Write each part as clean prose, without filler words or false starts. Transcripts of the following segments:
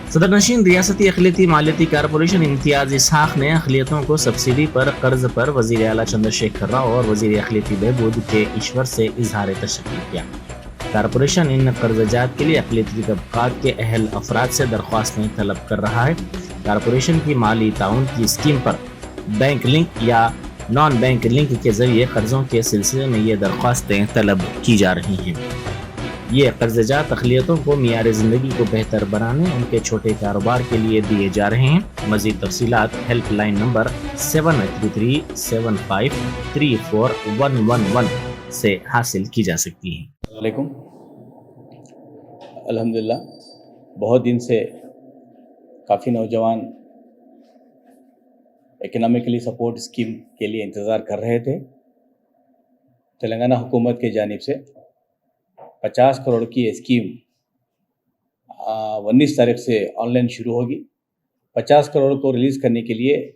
सदरनशीन रियासती अक़लियती मालियती कारपोरेशन इम्तियाज़ इसहाक़ ने अक़लियतों को सब्सिडी पर कर्ज पर वज़ीर आला चंद्रशेखर राव और वज़ीर अक़लियती बहबूद के ईश्वर से इजहार तशक्कुर किया। कारपोरेशन इन कर्जजात के लिए अक़लियती तबक़ात के अहल अफराद से दरख्वास्तें तलब कर रहा है। कारपोरेशन की माली ताउन की स्कीम पर बैंक लिंक या नॉन बैंक लिंक के ज़रिए कर्ज़ों के सिलसिले में ये दरख्वास्तें तलब की जा रही हैं। ये कर्जजात अक़लियतों को मियार ज़िंदगी को बेहतर बनाने, उनके छोटे कारोबार के लिए दिए जा रहे हैं। मज़ीद तफ़सीलात हेल्पलाइन नंबर 7337534111 से हासिल की जा सकती हैं। वालेकुम। अल्हम्दुलिल्लाह बहुत दिन से काफ़ी नौजवान इकनॉमिकली सपोर्ट स्कीम के लिए इंतज़ार कर रहे थे। तेलंगाना हुकूमत की जानिब से 50 करोड़ की ये स्कीम 19 तारीख से ऑनलाइन शुरू होगी। 50 करोड़ को रिलीज़ करने के लिए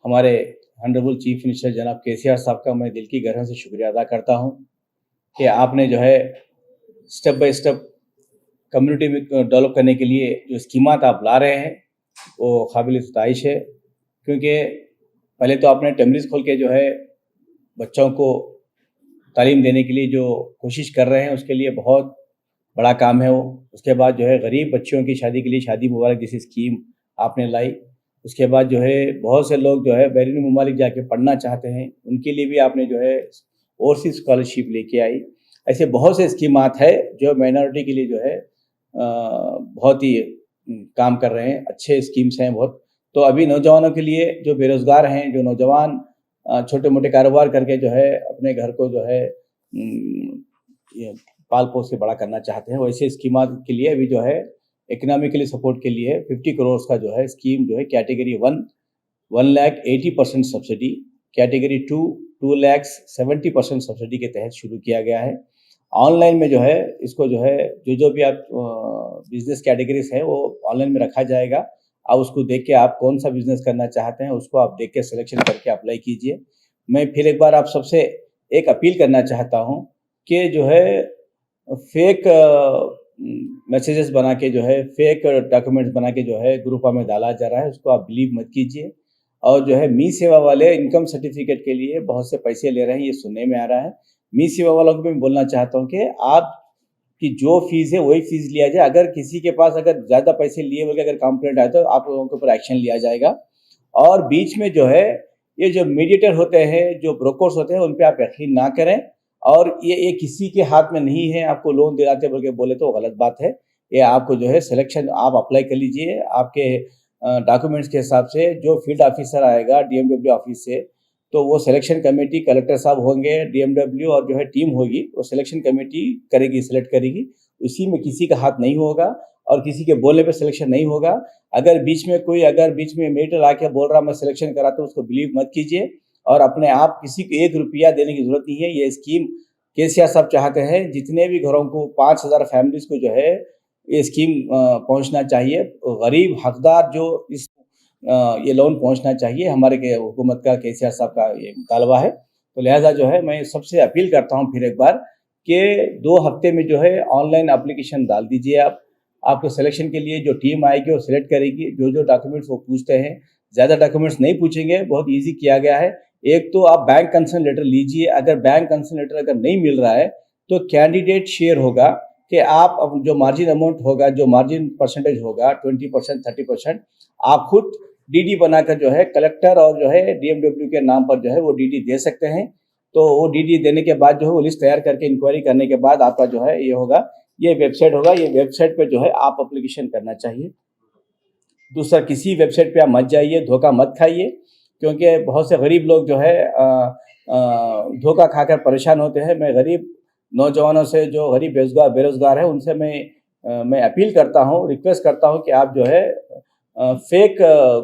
हमारे ऑनरेबल चीफ मिनिस्टर जनाब KCR साहब का मैं दिल की गहराई से शुक्रिया अदा करता हूँ कि आपने जो है स्टेप बाय स्टेप कम्युनिटी में डेवलप करने के लिए जो स्कीमात आप ला रहे हैं वो काबिल सताइश है। क्योंकि पहले तो आपने टेमरीज खोल के जो है बच्चों को तालीम देने के लिए जो कोशिश कर रहे हैं उसके लिए बहुत बड़ा काम है वो। उसके बाद जो है गरीब बच्चों की शादी के लिए शादी मुबारक जैसी स्कीम आपने लाई। उसके बाद जो है बहुत से लोग जो है बैरून मुमालिक जाके पढ़ना चाहते हैं, उनके लिए भी आपने जो है ओवरसीज स्कॉलरशिप लेके आई। ऐसे बहुत से स्कीमात है जो माइनॉरिटी के लिए जो है बहुत ही काम कर रहे हैं, अच्छे स्कीम्स हैं बहुत। तो अभी नौजवानों के लिए जो बेरोज़गार हैं, जो नौजवान छोटे मोटे कारोबार करके जो है अपने घर को जो है पाल पोस के बड़ा करना चाहते हैं, वैसे स्कीमात के लिए अभी जो है इकोनॉमिकली सपोर्ट के लिए 50 करोड़ का जो है स्कीम जो है कैटेगरी 1,80% सब्सिडी, कैटेगरी 2,70% सब्सिडी के तहत शुरू किया गया है। ऑनलाइन में जो है इसको जो है जो भी आप बिजनेस कैटेगरीज है वो ऑनलाइन में रखा जाएगा। आप उसको देख के आप कौन सा बिजनेस करना चाहते हैं उसको आप देख के सिलेक्शन करके अप्लाई कीजिए। मैं फिर एक बार आप सबसे एक अपील करना चाहता हूँ कि जो है फेक मैसेजेस बना के जो है फेक डॉक्यूमेंट्स बना के जो है ग्रुपों में डाला जा रहा है, उसको आप बिलीव मत कीजिए। और जो है मी सेवा वाले इनकम सर्टिफिकेट के लिए बहुत से पैसे ले रहे हैं, ये सुनने में आ रहा है। मी सेवा वालों को मैं बोलना चाहता हूँ कि आप कि जो फीस है वही फीस लिया जाए। अगर किसी के पास अगर ज़्यादा पैसे लिए बोल के अगर कंप्लेंट आए तो आप लोगों के ऊपर एक्शन लिया जाएगा। और बीच में जो है ये जो मीडिएटर होते हैं, जो ब्रोकर्स होते हैं, उन पे आप यकीन ना करें। और ये किसी के हाथ में नहीं है आपको लोन दिलाते बोल के बोले तो गलत बात है। ये आपको जो है सिलेक्शन आप अप्लाई कर लीजिए आपके डॉक्यूमेंट्स के हिसाब से। जो फील्ड ऑफिसर आएगा DMW ऑफिस से, तो वो सिलेक्शन कमेटी कलेक्टर साहब होंगे, DMW और जो है टीम होगी, वो सिलेक्शन कमेटी करेगी, सिलेक्ट करेगी। उसी में किसी का हाथ नहीं होगा और किसी के बोलने पे सिलेक्शन नहीं होगा। अगर बीच में मेडिएटर आके बोल रहा मैं सिलेक्शन कराता हूँ, उसको बिलीव मत कीजिए। और अपने आप किसी को 1 रुपया देने की जरूरत नहीं है। ये स्कीम KCR साहब चाहते हैं जितने भी घरों को 5,000 फैमिलीज को जो है ये स्कीम पहुंचना चाहिए। गरीब हकदार जो इस ये लोन पहुंचना चाहिए, हमारे हुकूमत का KCR साहब का ये मुतालबा है। तो लिहाजा जो है मैं सबसे अपील करता हूं फिर एक बार कि 2 हफ्ते में जो है ऑनलाइन एप्लीकेशन डाल दीजिए आप। आपको सिलेक्शन के लिए जो टीम आएगी वो सिलेक्ट करेगी। जो डॉक्यूमेंट्स वो पूछते हैं, ज़्यादा डॉक्यूमेंट्स नहीं पूछेंगे, बहुत ईजी किया गया है। एक तो आप बैंक कंसर्न लेटर लीजिए। अगर बैंक कंसर्न लेटर अगर नहीं मिल रहा है तो कैंडिडेट शेयर होगा कि आप जो मार्जिन अमाउंट होगा, जो मार्जिन परसेंटेज होगा 20%, 30%, आप खुद DD बनाकर जो है कलेक्टर और जो है DMW के नाम पर जो है वो DD दे सकते हैं। तो वो DD देने के बाद जो है वो लिस्ट तैयार करके इंक्वायरी करने के बाद आपका जो है ये होगा, ये वेबसाइट होगा, ये वेबसाइट पे जो है आप एप्लीकेशन करना चाहिए। दूसरा, किसी वेबसाइट पे आप मत जाइए, धोखा मत खाइए, क्योंकि बहुत से गरीब लोग जो है धोखा खाकर परेशान होते हैं। मैं गरीब नौजवानों से, जो गरीब बेरोजगार है, उनसे मैं अपील करता हूँ, रिक्वेस्ट करता हूँ कि आप जो है फेक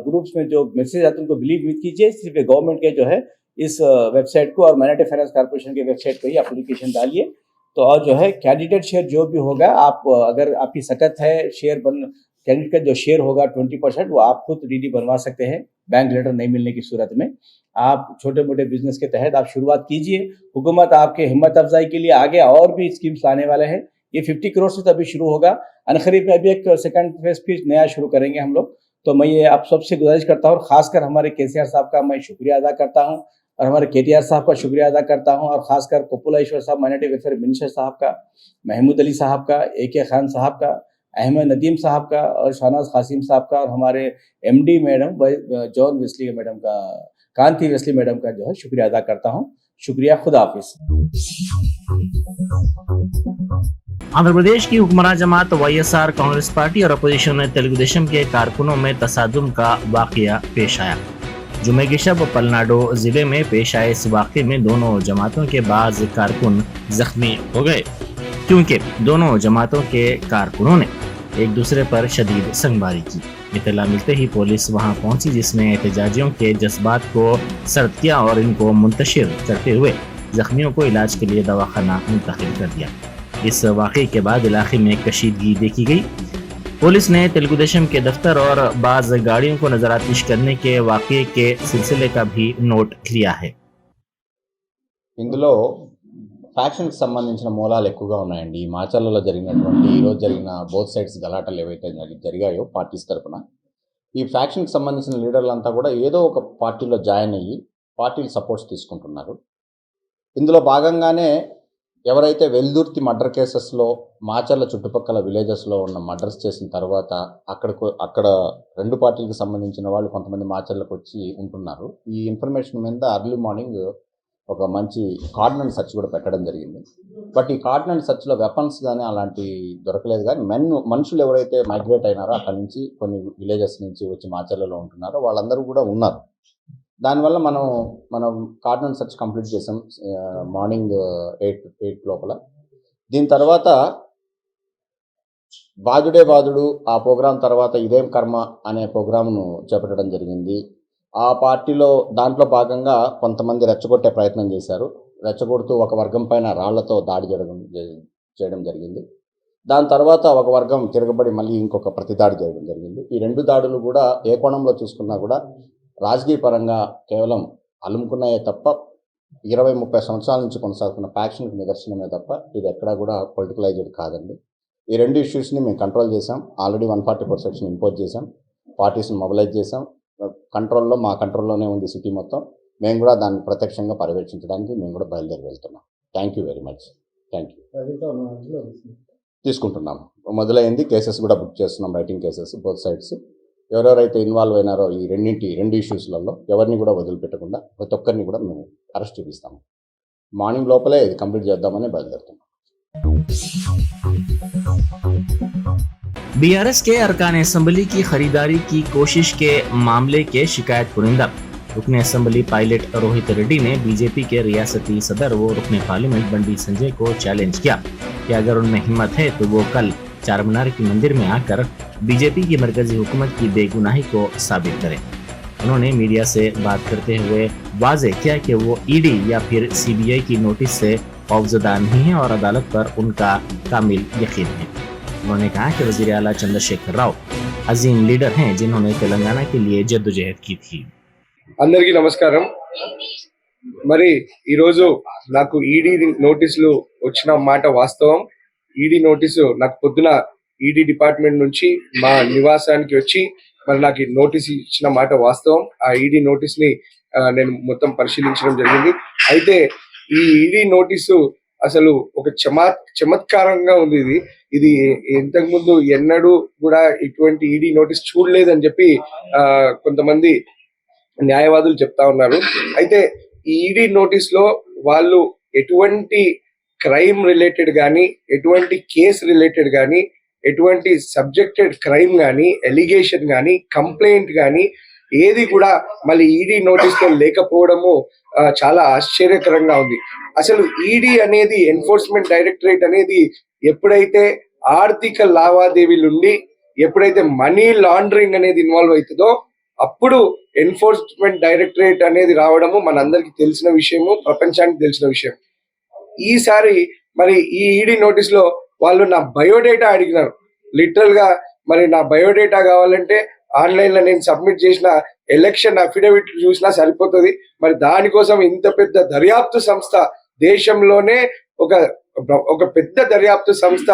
ग्रुप्स में जो मैसेज आते हैं उनको बिलीव मत कीजिए। सिर्फ गवर्नमेंट के जो है इस वेबसाइट को और माइनॉरिटी फाइनेंस कॉर्पोरेशन के वेबसाइट पर ही एप्लीकेशन डालिए। तो और जो है कैंडिडेट शेयर जो भी होगा, आप अगर आपकी सकत है कैंडिडेट का जो शेयर होगा 20%, वो आप खुद DD बनवा सकते हैं बैंक लेटर नहीं मिलने की सूरत में। आप छोटे मोटे बिजनेस के तहत आप शुरुआत कीजिए। हुकूमत आपके हिम्मत अफजाई के लिए आगे और भी स्कीम्स लाने वाले हैं। ये 50 करोड़ से तो अभी शुरू होगा। अनखरीद में अभी एक सेकंड फेज भी नया शुरू करेंगे हम लोग। तो मैं ये आप सबसे गुजारिश करता हूँ, और खासकर हमारे केसीआर साहब का मैं शुक्रिया अदा करता हूँ, और हमारे केटीआर साहब का शुक्रिया अदा करता हूँ, और खासकर कोपुला ईश्वर साहब, माइनॉरिटी वेलफेयर मिनिस्टर साहब का, महमूद अली साहब का, AK खान साहब का, अहमद नदीम साहब का, और शाहनाज कासिम साहब का, और हमारे MD madam John Wesley madam का, कांति वेस्ली मैडम का जो है शुक्रिया अदा करता हूँ। शुक्रिया, खुदा हाफिज। आंध्र प्रदेश की हुक्मरान जमात YSR कांग्रेस पार्टी और अपोजिशन में तेलुगुदेशम के कारकुनों में तसादुम का वाकया पेश आया। जुमे की शब पलनाडो जिले में पेश आए इस वाक़े में दोनों जमातों के बाज कारकुन जख्मी हो गए, क्योंकि दोनों जमातों के कारकुनों ने एक दूसरे पर शदीद संगबारी की। इत्तला मिलते ही पुलिस वहां पहुंची, जिसने एहतजाजियों के जज्बात को सर्द किया और इनको मुंतशिर करते हुए जख्मियों को इलाज के लिए दवाखाना मुंतकिल कर दिया। इस वाक़े के बाद इलाके में कशीदगी देखी गई। पुलिस ने तेलुगुदेशम के दफ्तर और बाज गाड़ियों को नजरआतिश करने के वाक़े के सिलसिले का भी नोट लिया है। ఇందులో ఫ్యాక్షన్కి సంబంధించిన మూలాలు ఎక్కువగా ఉన్నాయండి. ఈ మాచర్లలో జరిగినటువంటి ఈరోజు జరిగిన బోత్ సైడ్స్ గలాటలు ఏవైతే జరిగాయో పార్టీస్ తరఫున, ఈ ఫ్యాక్షన్కి సంబంధించిన లీడర్లంతా కూడా ఏదో ఒక పార్టీలో జాయిన్ అయ్యి పార్టీలు సపోర్ట్స్ తీసుకుంటున్నారు. ఇందులో భాగంగానే ఎవరైతే వెల్దుర్తి మర్డర్ కేసెస్లో మాచర్ల చుట్టుపక్కల విలేజెస్లో ఉన్న మర్డర్స్ చేసిన తర్వాత అక్కడ రెండు పార్టీలకు సంబంధించిన వాళ్ళు కొంతమంది మాచర్లకు వచ్చి ఉంటున్నారు. ఈ ఇన్ఫర్మేషన్ మీద అర్లీ మార్నింగ్ ఒక మంచి కార్డినెంట్ సర్చ్ కూడా పెట్టడం జరిగింది. బట్ ఈ కార్డినెంట్ సర్చ్లో వెపన్స్ కానీ అలాంటి దొరకలేదు. కానీ మనుషులు ఎవరైతే మైగ్రేట్ అయినారో అక్కడి నుంచి కొన్ని విలేజెస్ నుంచి వచ్చి మాచర్లలో ఉంటున్నారో వాళ్ళందరూ కూడా ఉన్నారు. దానివల్ల మనం కార్డినెంట్ సర్చ్ కంప్లీట్ చేసాం మార్నింగ్ 8 లోపల. దీని తర్వాత బాధుడే బాధుడు ఆ ప్రోగ్రాం తర్వాత ఇదేం కర్మ అనే ప్రోగ్రాంను చేపట్టడం జరిగింది. ఆ పార్టీలో దాంట్లో భాగంగా కొంతమంది రెచ్చగొట్టే ప్రయత్నం చేశారు. రెచ్చగొడుతూ ఒక వర్గం పైన రాళ్లతో దాడి చేయడం జరిగింది. దాని తర్వాత ఒక వర్గం తిరగబడి మళ్ళీ ఇంకొక ప్రతిదాడి చేయడం జరిగింది. ఈ రెండు దాడులు కూడా ఏ కోణంలో చూసుకున్నా కూడా రాజకీయ పరంగా కేవలం అలుముకున్నాయే తప్ప 20-30 సంవత్సరాల నుంచి కొనసాగుతున్న ఫ్యాక్షన్కి నిదర్శనమే తప్ప ఇది ఎక్కడా కూడా పొలిటికలైజ్డ్ కాదండి. ఈ రెండు ఇష్యూస్ని మేము కంట్రోల్ చేసాం. ఆల్రెడీ 144 సెక్షన్ ఇంపోజ్ చేసాం. పార్టీస్ని మొబిలైజ్ చేసాం. మా కంట్రోల్లోనే ఉంది సిటీ మొత్తం. మేము కూడా దాన్ని ప్రత్యక్షంగా పర్యవేక్షించడానికి మేము కూడా బయలుదేరి వెళ్తున్నాం. Thank you very much. Thank you. తీసుకుంటున్నాం. మొదలైంది. కేసెస్ కూడా బుక్ చేస్తున్నాం, రైటింగ్ కేసెస్ బోత్ సైడ్స్. ఎవరెవరైతే ఇన్వాల్వ్ అయినారో ఈ రెండు ఇష్యూస్లలో ఎవరిని కూడా వదిలిపెట్టకుండా ప్రతి ఒక్కరిని కూడా మేము అరెస్ట్ చూపిస్తాము. మార్నింగ్ లోపలే ఇది కంప్లీట్ చేద్దామని బయలుదేరుతున్నాం. BRS के अरकान असम्बली की खरीदारी की कोशिश के मामले के शिकायत कुरिंदा रुकने असम्बली पायलट रोहित रेड्डी ने बीजेपी के रियासती सदर व रुकने पार्लियामेंट बंडी संजय को चैलेंज किया कि अगर उनमें हिम्मत है तो वो कल चारमीनार के मंदिर में आकर बीजेपी की मरकजी हुकूमत की बेगुनाही को साबित करें। उन्होंने मीडिया से बात करते हुए वाज़े किया कि वो ED या फिर CBI की नोटिस से खौफजदा नहीं है और अदालत पर उनका कामिल यकीन है। उन्होंने कहा कि वज़ीर आला चंद्रशेखर राव अजीम लीडर हैं जिन्होंने तेलंगाना के लिए जद्दोजहद की थी। అందరికీ నమస్కారం. మరి ఈరోజు నాకు ఈడీ నోటీసులు వచ్చిన మాట వాస్తవం. ఈడీ నోటీసు నాకు పొద్దున ఈడీ డిపార్ట్మెంట్ నుంచి మా నివాసానికి వచ్చి మరి నాకు నోటీస్ ఇచ్చిన మాట వాస్తవం. ఆ ఈడీ నోటీస్ ని నేను మొత్తం పరిశీలించడం జరిగింది. అయితే ఈ ఈడీ నోటీసు అసలు ఒక చమత్కారంగా ఉంది. ఇది ఇంతకు ముందు ఎన్నడూ కూడా ఇటువంటి ఈడీ నోటీస్ చూడలేదని చెప్పి కొంతమంది న్యాయవాదులు చెప్తా ఉన్నారు. అయితే ఈ ఈడీ నోటీస్ లో వాళ్ళు ఎటువంటి క్రైమ్ రిలేటెడ్ కానీ, ఎటువంటి కేస్ రిలేటెడ్ కానీ, ఎటువంటి సబ్జెక్టెడ్ క్రైమ్ కానీ, ఎలిగేషన్ కానీ, కంప్లైంట్ కానీ ఏది కూడా మళ్ళీ ఈడీ నోటీస్ లో లేకపోవడము చాలా ఆశ్చర్యకరంగా ఉంది. అసలు ఈడీ అనేది, ఎన్ఫోర్స్మెంట్ డైరెక్టరేట్ అనేది ఎప్పుడైతే ఆర్థిక లావాదేవీలుండి ఎప్పుడైతే మనీ లాండరింగ్ అనేది ఇన్వాల్వ్ అవుతుందో అప్పుడు ఎన్ఫోర్స్మెంట్ డైరెక్టరేట్ అనేది రావడము మనందరికి తెలిసిన విషయము, ప్రపంచానికి తెలిసిన విషయం. ఈసారి మరి ఈ ఈడీ నోటీస్ లో వాళ్ళు నా బయోడేటా అడిగినారు. లిటరల్ గా మరి నా బయోడేటా కావాలంటే ఆన్లైన్ లో నేను సబ్మిట్ చేసిన ఎలక్షన్ అఫిడవిట్ చూసినా సరిపోతుంది. మరి దానికోసం ఇంత పెద్ద దర్యాప్తు సంస్థ, దేశంలోనే ఒక ఒక పెద్ద దర్యాప్తు సంస్థ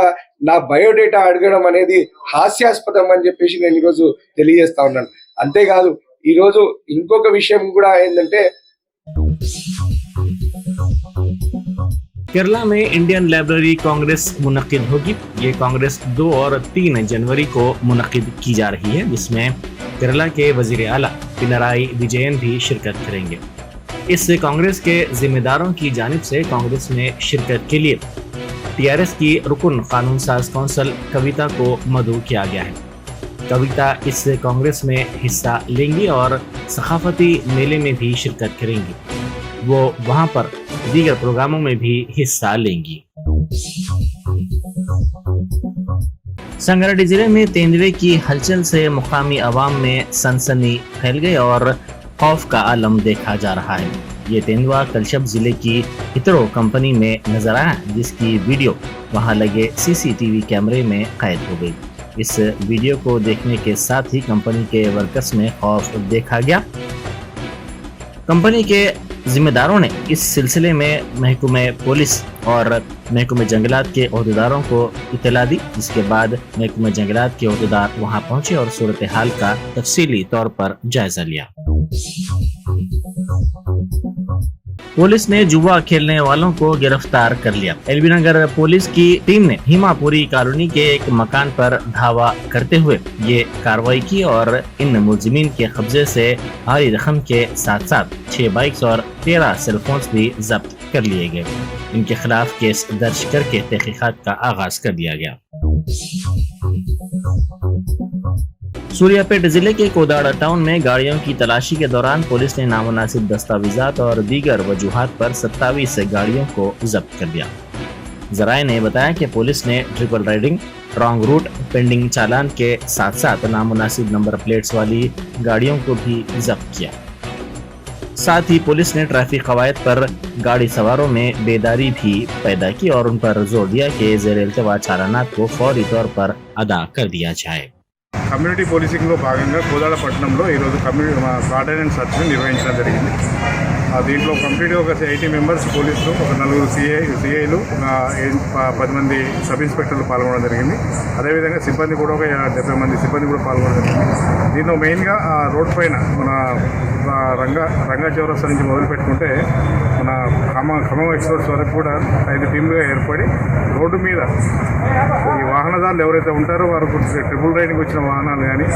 నా బయోడేటా అడగడం అనేది హాస్యాస్పదం అని చెప్పేసి నేను ఈరోజు తెలియజేస్తా ఉన్నాను. అంతేకాదు ఈరోజు ఇంకొక విషయం కూడా ఏంటంటే केरला में इंडियन लाइब्रेरी कांग्रेस मुनक्किद होगी। ये कांग्रेस 2 और 3 जनवरी को मुनक्किद की जा रही है, जिसमें केरला के वजीर आला पिनराई विजयन भी शिरकत करेंगे। इस कांग्रेस के जिम्मेदारों की जानिब से कांग्रेस में शिरकत के लिए टीआरएस की रुकन कानून साज कौंसल कविता को मदऊ किया गया है। कविता इस कांग्रेस में हिस्सा लेंगी और सकाफती मेले में भी शिरकत करेंगी। वो वहां पर दीगर प्रोग्रामों में भी हिस्सा लेंगी। संगारेड्डी जिले में तेंदुए की हलचल से मुकामी अवाम में सनसनी फैल गई और खौफ का आलम देखा जा रहा है। ये तेंदुआ कलशब जिले की इतरो कंपनी में नजर आया, जिसकी वीडियो वहां लगे सीसीटीवी कैमरे में कैद हो गई। इस वीडियो को देखने के साथ ही कंपनी के वर्कर्स में खौफ देखा गया। कंपनी के जिम्मेदारों ने इस सिलसिले में महकमे पुलिस और महकमे जंगलात के ओहदेदारों को इत्तला दी, जिसके बाद महकमे जंगलात के ओहदेदार वहां पहुंचे और सूरत हाल का तफसीली तौर पर जायजा लिया। पुलिस ने जुआ खेलने वालों को गिरफ्तार कर लिया। एलबी नगर पुलिस की टीम ने हिमापुरी कॉलोनी के एक मकान पर धावा करते हुए ये कार्रवाई की और इन मुलजिमीन के कब्जे से भारी रकम के साथ साथ 6 बाइक्स और 13 सेलफोन्स भी जब्त कर लिए गए। इनके खिलाफ केस दर्ज करके तहकीकात का आगाज कर दिया गया। सूर्यापेट जिले के कोदाड़ा टाउन में गाड़ियों की तलाशी के दौरान पुलिस ने नामुनासिब दस्तावेजात और दीगर वजूहात पर 27 गाड़ियों को जब्त कर दिया। जराये ने बताया कि पुलिस ने triple riding, wrong route, pending challan के साथ साथ नामुनासिब नंबर प्लेट्स वाली गाड़ियों को भी जब्त किया। साथ ही पुलिस ने ट्रैफिक कवायद पर गाड़ी सवारों में बेदारी भी पैदा की और उन पर जोर दिया कि ज़ेर इल्तवा चालानात को फौरी तौर पर अदा कर दिया जाए। కమ్యూనిటీ పోలీసింగ్లో భాగంగా కోదాడ పట్టణంలో ఈరోజు గార్డెన్ అండ్ సర్చ్ని నిర్వహించడం జరిగింది. దీంట్లో కంప్లీట్గా ఒక 80 మెంబర్స్ పోలీసులు, ఒక 4 సిఐలు, 10 మంది సబ్ ఇన్స్పెక్టర్లు పాల్గొనడం జరిగింది. అదేవిధంగా సిబ్బంది కూడా ఒక 70 మంది సిబ్బంది కూడా పాల్గొనడం జరిగింది. దీంట్లో మెయిన్గా రోడ్ పైన మన రంగా చౌరస్తా నుంచి మొదలు పెట్టుకుంటే మన ఖమ్మం ఎక్స్ప్రెస్ వరకు కూడా 5 టీంలుగా ఏర్పడి రోడ్డు మీద ఈ వాహనదారులు ఎవరైతే ఉంటారో వారు ట్రిపుల్ రైడింగ్ వచ్చిన వాహనాలు కానీ,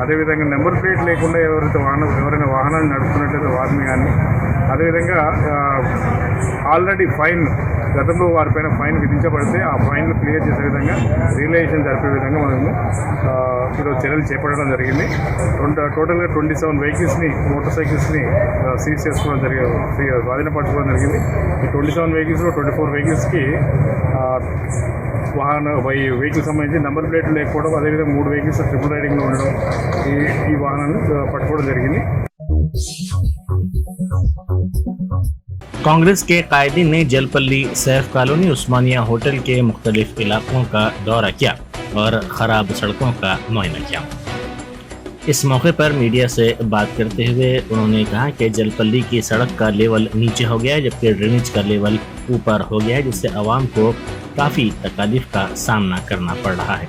అదేవిధంగా నెంబర్ ప్లేట్ లేకుండా ఎవరైనా వాహనాలు నడుపుతున్నట్లయితే వారిని కానీ, అదేవిధంగా ఆల్రెడీ ఫైన్ గతంలో వారిపైన ఫైన్ విధించబడితే ఆ ఫైన్లు క్లియర్ చేసే విధంగా రియలైజేషన్ జరిపే విధంగా మనము ఈరోజు చర్యలు చేపట్టడం జరిగింది. టోటల్గా 27 వెహికల్స్ని, మోటార్ సైకిల్స్ని సీజ్ చేసుకోవడం స్వాధీనపరచుకోవడం జరిగింది. ఈ 27 వెహికల్స్లో 24 వెహికల్స్కి వెహికల్ సంబంధించి నెంబర్ ప్లేట్లు లేకపోవడం, అదేవిధంగా 3 వెహికల్స్ ట్రిపుల్ రైడింగ్లో ఉండడం, ఈ వాహనాన్ని పట్టుకోవడం జరిగింది. कांग्रेस के कायदीन ने जलपल्ली, सैफ कॉलोनी, उस्मानिया होटल के मुख्तलिफ इलाकों का दौरा किया और खराब सड़कों का मुआयना किया। इस मौके पर मीडिया से बात करते हुए उन्होंने कहा कि जलपल्ली की सड़क का लेवल नीचे हो गया है, जबकि ड्रेनेज का लेवल ऊपर हो गया है, जिससे आवाम को काफ़ी तकलीफ का सामना करना पड़ रहा है।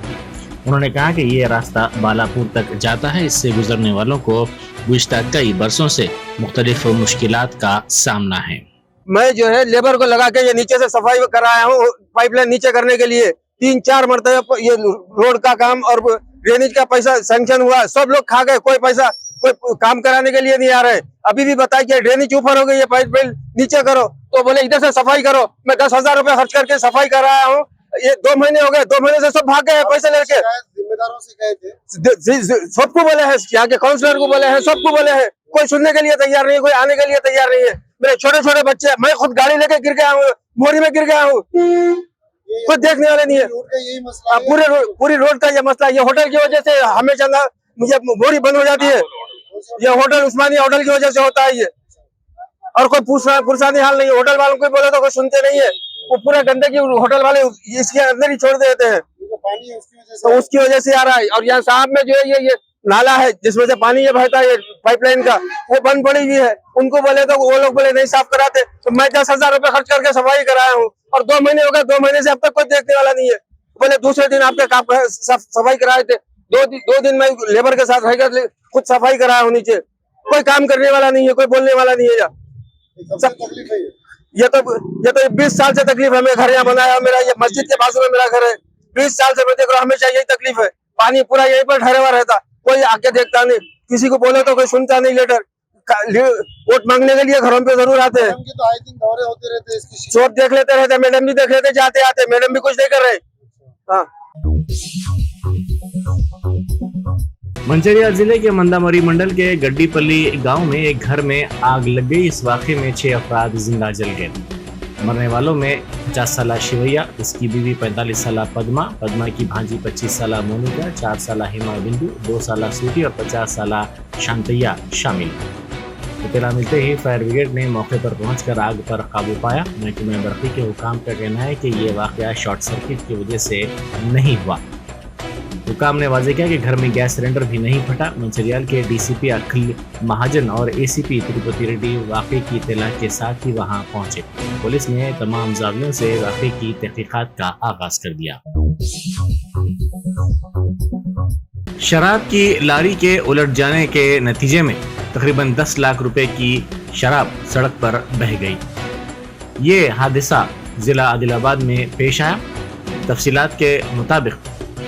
उन्होंने कहा कि ये रास्ता बालापुर तक जाता है, इससे गुजरने वालों को गुज़िश्ता कई बरसों से मुख्तलिफ मुश्किलात का सामना है। मैं जो है लेबर को लगा के ये नीचे से सफाई कराया हूँ, पाइपलाइन नीचे करने के लिए 3-4 मरतबे ये रोड का काम और ड्रेनेज का पैसा सैंक्शन हुआ, सब लोग खा गए, कोई पैसा कोई काम कराने के लिए नहीं आ रहे। अभी भी बताया कि ड्रेनेज ऊपर हो गई है, पाइपलाइन नीचे करो, तो बोले इधर से सफाई करो। मैं 10,000 रुपए खर्च करके सफाई कराया हूँ, ये 2 महीने हो गए, 2 महीने से सब भाग गए पैसे लेके। जिम्मेदारों से कहे थे, सबको बोले हैं, यहाँ के काउंसलर को बोले हैं, सबको बोले हैं, कोई सुनने के लिए तैयार नहीं है, कोई आने के लिए तैयार नहीं है। मेरे छोटे छोटे बच्चे, मैं खुद गाड़ी लेके गिर गया हूँ, मोरी में गिर गया हूँ, कोई देखने वाले नहीं है। पूरी रोड का ये मसला, ये होटल की वजह से हमेशा मुझे मोरी बंद हो जाती है। ये होटल उस्मानिया होटल की वजह से होता है ये, और कोई पुरसानी हाल नहीं है। होटल वालों को बोले तो कोई सुनते नहीं है, वो पूरा गंदगी होटल वाले इसके अंदर ही छोड़ देते हैं, तो उसकी वजह से आ रहा है। और यहाँ साहब में जो है ये नाला है जिसमें से पानी ये बहता है पाइपलाइन का, वो बंद पड़ी हुई है। उनको बोले तो वो लोग बोले नहीं साफ कराते, तो मैं 10,000 रुपए खर्च करके सफाई कराया हूँ और 2 महीने हो गए, 2 महीने से अब तक कोई देखने वाला नहीं है। बोले दूसरे दिन आपके काम सफाई कराए थे, 2 दिन मैं लेबर के साथ रहकर खुद सफाई कराया हूँ नीचे। कोई काम करने वाला नहीं है, कोई बोलने वाला नहीं है। सब ये तो 20 साल से तकलीफ है। मैं घर यहाँ बनाया, मेरा ये मस्जिद के बाजू में मेरा घर है। 20 साल से मैं देख रहा हूँ, हमेशा यही तकलीफ है। पानी पूरा यहीं पर ठहरा हुआ रहता, कोई आके देखता नहीं, किसी को बोले तो कोई सुनता नहीं। लेटर वोट मांगने के लिए घरों पे जरूर आते हैं, तो आए दिन दौरे होते रहते हैं, इसकी चोट देख लेते रहते, मैडम भी देख लेते जाते आते, मैडम भी कुछ नहीं कर रहे। हाँ। मंचिरियल जिले के मंदामरी मंडल के गड्डीपल्ली गांव में एक घर में आग लग गई। इस वाक़े में 6 अफराद जिंदा जल गए। मरने वालों में 50 साल शिवैया, इसकी बीवी 45 साल पद्मा की भांजी 25 साल मोनिका, 4 साल हेमा बिंदु, 2 साल सूटी और 50 साल शांतैया शामिल। इत्तला मिलते ही फायर ब्रिगेड ने मौके पर पहुंचकर आग पर काबू पाया। महकमे बर्क़ी के हुकाम का कहना है कि ये वाक़या शॉर्ट सर्किट की वजह से नहीं हुआ। हुकाम ने वाज़ेह किया कि घर में गैस सिलेंडर भी नहीं फटा। मंचिरियल के डीसीपी अखिल महाजन और एसीपी तिरुपति रेड्डी वाक़े की इत्तला के साथ ही वहां पहुंचे। पुलिस ने तमाम ज़ावियों से वाक़े की तहक़ीक़ात का आगाज कर दिया। शराब की लारी के उलट जाने के नतीजे में तकरीबन 10 लाख रुपए की शराब सड़क पर बह गई। ये हादसा जिला आदिलाबाद में पेश आया। तफसीलात के मुताबिक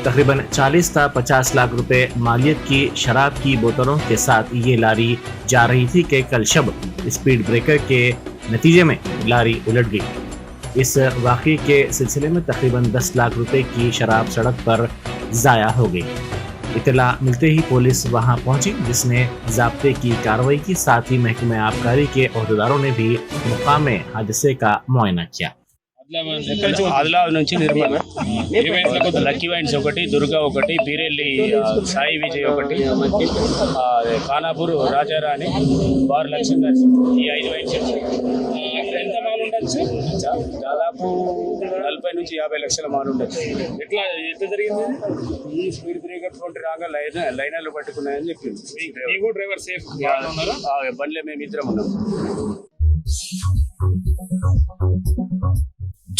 तकरीबन 40 से 50 लाख रुपए मालियत की शराब की बोतलों के साथ ये लारी जा रही थी कि कल शब स्पीड ब्रेकर के नतीजे में लारी उलट गई। इस वाक़े के सिलसिले में तकरीबन 10 लाख रुपए की शराब सड़क पर ज़ाया हो गई। इत्तला मिलते ही पुलिस वहां पहुंची, जिसने ज़ाब्ते की कार्रवाई की। साथ ही महकमे आबकारी के अहदेदारों ने भी मुकामे हादसे का मुआयना किया। ఆదిలాబాద్ నుంచి నిర్మల్ ఈవెంట్లకు లక్కీ వైన్స్ ఒకటి, దుర్గా ఒకటి, బీరెల్లి సాయి విజయ్ ఒకటి, ఖానాపూర్ రాజారాణి, బార్ లక్ష్మీ, ఈ 5 వైన్స్ ఎంత మాల్ ఉండొచ్చు? దాదాపు 40 నుంచి 50 లక్షల మాల్ ఉండొచ్చు. ఎట్లా జరిగింది? ఈ స్పీడ్ బ్రేకర్ తోటి రాగా లైనర్లు పట్టుకున్నాయని చెప్పింది. మీకు డ్రైవర్ సేఫ్ బండ్లే మేము ఇద్దరం ఉన్నాం.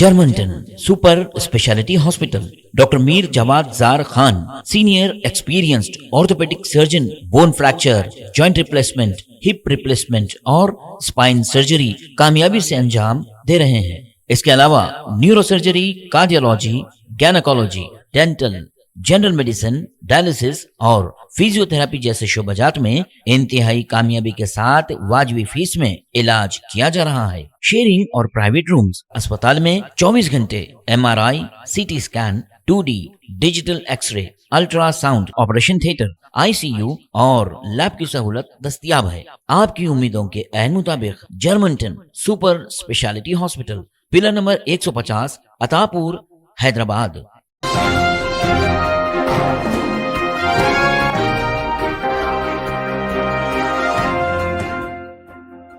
Germanton super speciality hospital, doctor Mir Jawad Zar Khan, senior experienced orthopaedic surgeon, bone fracture, joint replacement, hip replacement और स्पाइन सर्जरी कामयाबी से अंजाम दे रहे हैं। इसके अलावा neuro surgery, cardiology, gynaecology, dental, general medicine, dialysis और फिजियोथेरेपी जैसे शोबाजात में इंतहाई कामयाबी के साथ वाजबी फीस में इलाज किया जा रहा है। शेयरिंग और प्राइवेट रूम्स। अस्पताल में 24 घंटे MRI, CT scan, 2D digital x-ray, ultrasound, operation theatre, ICU और लैब की सहूलत दस्तयाब है। आपकी उम्मीदों के ऐन मुताबिक Germanton super speciality hospital, pillar number 150, Attapur, Hyderabad.